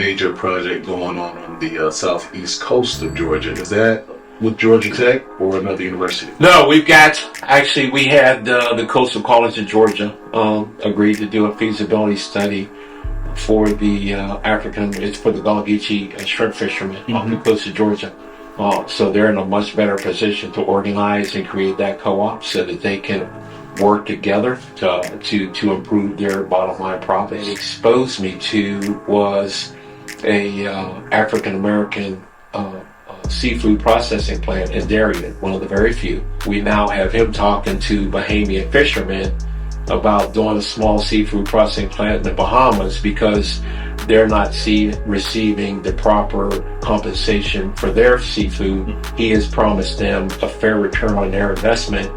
major project going on the southeast coast of Georgia. Is that with Georgia Tech or another university? No, we had the Coastal College of Georgia agreed to do a feasibility study for the it's for the Gullah Geechee shrimp fishermen off the coast of Georgia. So they're in a much better position to organize and create that co-op so that they can work together to improve their bottom line profit. It exposed me to was a African American seafood processing plant in Darien, one of the very few. We now have him talking to Bahamian fishermen about doing a small seafood processing plant in the Bahamas because they're not receiving the proper compensation for their seafood. He has promised them a fair return on their investment,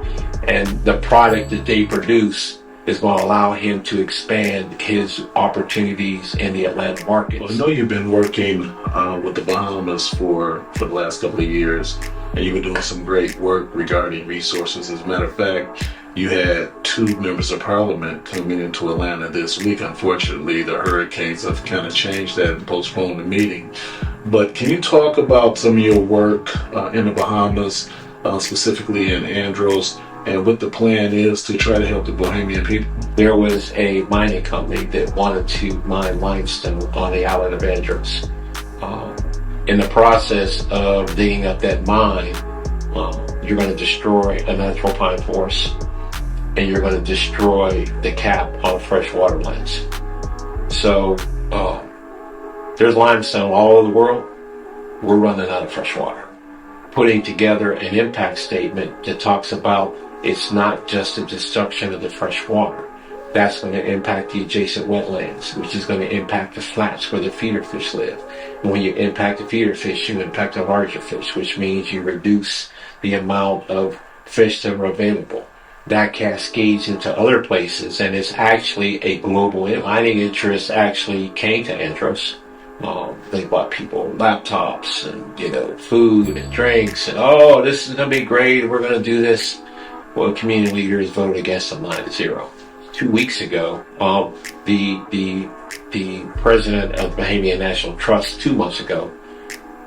and the product that they produce is going to allow him to expand his opportunities in the Atlanta market. Well, I know you've been working with the Bahamas for the last couple of years, and you've been doing some great work regarding resources. As a matter of fact, you had 2 members of parliament coming into Atlanta this week. Unfortunately, the hurricanes have kind of changed that and postponed the meeting. But can you talk about some of your work in the Bahamas, specifically in Andros, and what the plan is to try to help the Bahamian people? There was a mining company that wanted to mine limestone on the island of Andros. In the process of digging up that mine, you're going to destroy a natural pine forest, and you're going to destroy the cap on freshwater lands. So there's limestone all over the world. We're running out of fresh water. Putting together an impact statement that talks about it's not just the destruction of the fresh water. That's going to impact the adjacent wetlands, which is going to impact the flats where the feeder fish live. And when you impact the feeder fish, you impact the larger fish, which means you reduce the amount of fish that are available. That cascades into other places, and it's actually a global mining interest actually came to Andros. They bought people laptops and food and drinks, and this is going to be great, we're going to do this. Well, community leaders voted against them 9-0. 2 weeks ago, the president of the Bahamian National Trust 2 months ago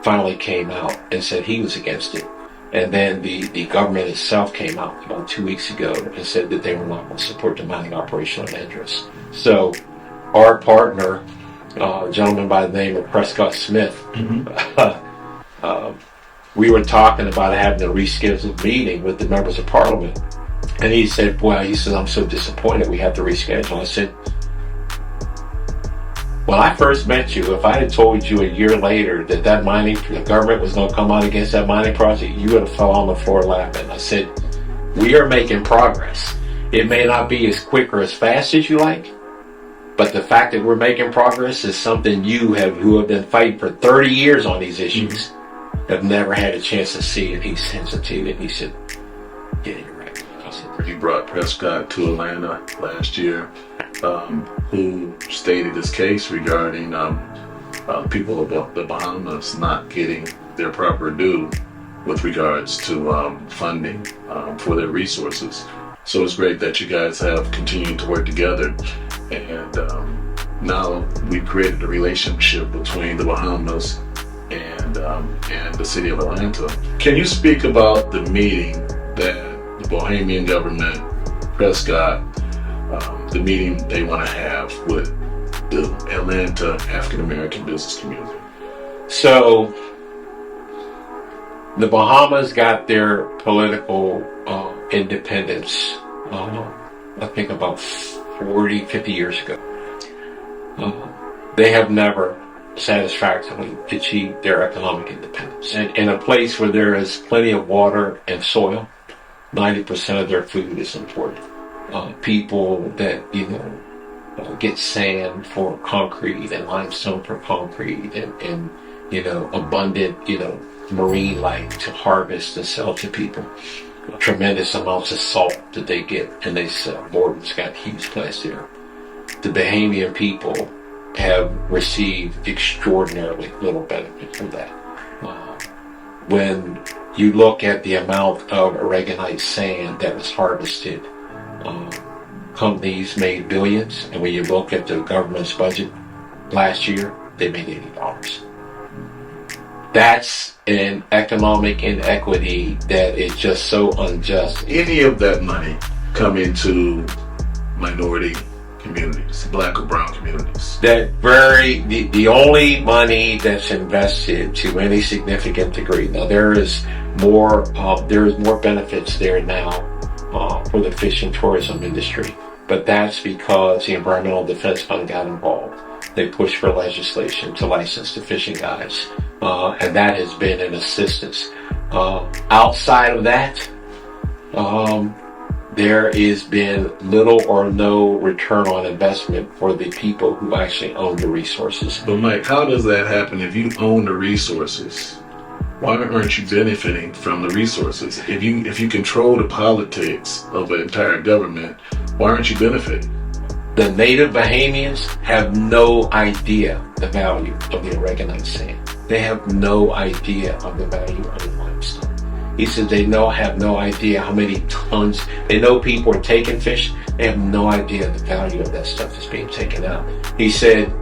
finally came out and said he was against it. And then the government itself came out about 2 weeks ago and said that they were not going to support the mining operation on Andros. So our partner, a gentleman by the name of Prescott Smith, we were talking about having a rescheduled meeting with the members of parliament. And he said, I'm so disappointed we have to reschedule. I said, when I first met you, if I had told you a year later that the government was going to come out against that mining project, you would have fell on the floor laughing. I said, we are making progress. It may not be as quick or as fast as you like, but the fact that we're making progress is something who have been fighting for 30 years on these issues have never had a chance to see. And he's hesitated. He said, yeah, you're right. I said, he brought Prescott to Atlanta last year, who stated his case regarding people of the Bahamas not getting their proper due with regards to funding for their resources. So it's great that you guys have continued to work together, and now we've created a relationship between the Bahamas and the city of Atlanta. Can you speak about the meeting that the Bahamian government, Prescott, the meeting they want to have with the Atlanta African American business community? So the Bahamas got their political independence, I think about 40, 50 years ago. They have never satisfactorily achieved their economic independence. And in a place where there is plenty of water and soil, 90% of their food is imported. People that, get sand for concrete and limestone for concrete and abundant, marine life to harvest and sell to people. Tremendous amounts of salt that they get and they sell. Morton's got huge plants there. The Bahamian people have received extraordinarily little benefit from that. When you look at the amount of aragonite sand that was harvested, companies made billions, and when you look at the government's budget last year, they made $80. That's an economic inequity that is just so unjust. Any of that money come into minority communities, black or brown communities? The only money that's invested to any significant degree. Now there is more benefits there now for the fishing tourism industry, but that's because the Environmental Defense Fund got involved. They pushed for legislation to license the fishing guides, and that has been an assistance. Outside of that, there has been little or no return on investment for the people who actually own the resources. But Mike, how does that happen if you own the resources? Why aren't you benefiting from the resources? If you control the politics of an entire government, why aren't you benefiting? The native Bahamians have no idea the value of the Aragonite sand. They have no idea of the value of the limestone. He said they have no idea how many tons. They know people are taking fish. They have no idea the value of that stuff that's being taken out. He said,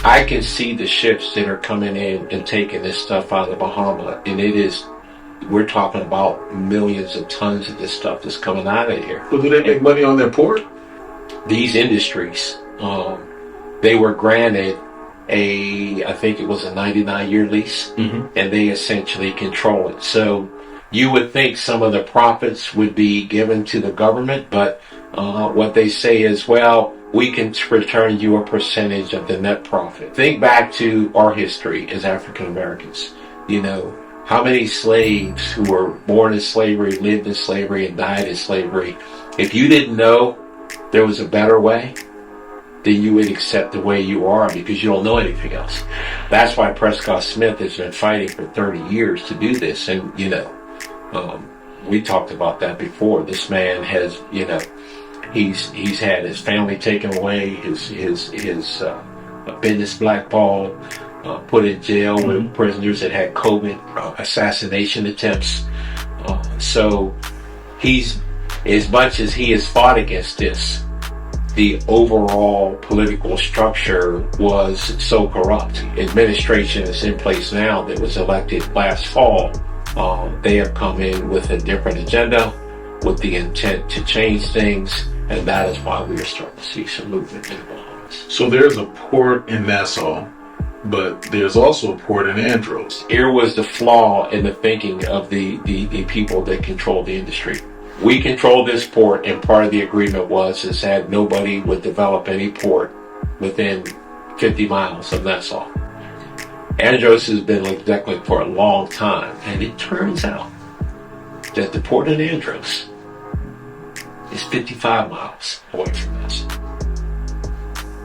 I can see the ships that are coming in and taking this stuff out of the Bahama, and we're talking about millions of tons of this stuff that's coming out of here. But do they make money on their port? These industries, they were granted I think it was a 99-year lease, and they essentially control it. So you would think some of the profits would be given to the government, but what they say is, well, we can return you a percentage of the net profit. Think back to our history as African Americans. You know, how many slaves who were born in slavery, lived in slavery, and died in slavery, if you didn't know there was a better way, then you would accept the way you are because you don't know anything else. That's why Prescott Smith has been fighting for 30 years to do this. And, we talked about that before. This man has, he's had his family taken away, his business blackballed, put in jail with prisoners that had COVID, assassination attempts. So he's, as much as he has fought against this, the overall political structure was so corrupt. Administration is in place now that was elected last fall. They have come in with a different agenda, with the intent to change things, and that is why we are starting to see some movement in the Bahamas. So there's a port in Nassau, but there's also a port in Andros. Here was the flaw in the thinking of the people that control the industry. We control this port, and part of the agreement is that nobody would develop any port within 50 miles of Nassau. Andros has been neglected for a long time, and it turns out that the port in Andros is 55 miles away from Nassau.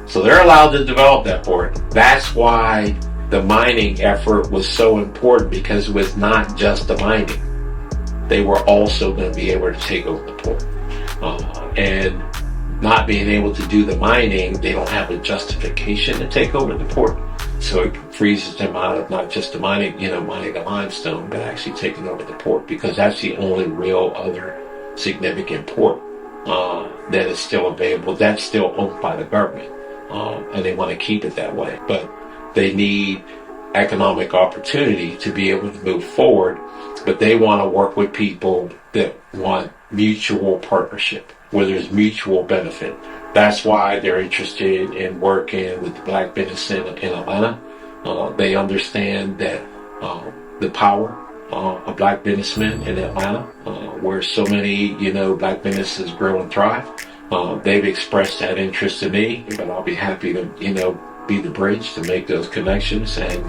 So they're allowed to develop that port. That's why the mining effort was so important, because it was not just the mining. They were also going to be able to take over the port. And not being able to do the mining, they don't have a justification to take over the port. So it freezes them out of not just the mining, mining the limestone, but actually taking over the port, because that's the only real other significant port that is still available. That's still owned by the government, and they want to keep it that way. But they need economic opportunity to be able to move forward, but they want to work with people that want mutual partnership, where there's mutual benefit. That's why they're interested in working with the black business in Atlanta. They understand that the power of black businessmen in Atlanta, where so many, black businesses grow and thrive. They've expressed that interest to me, but I'll be happy to, be the bridge to make those connections and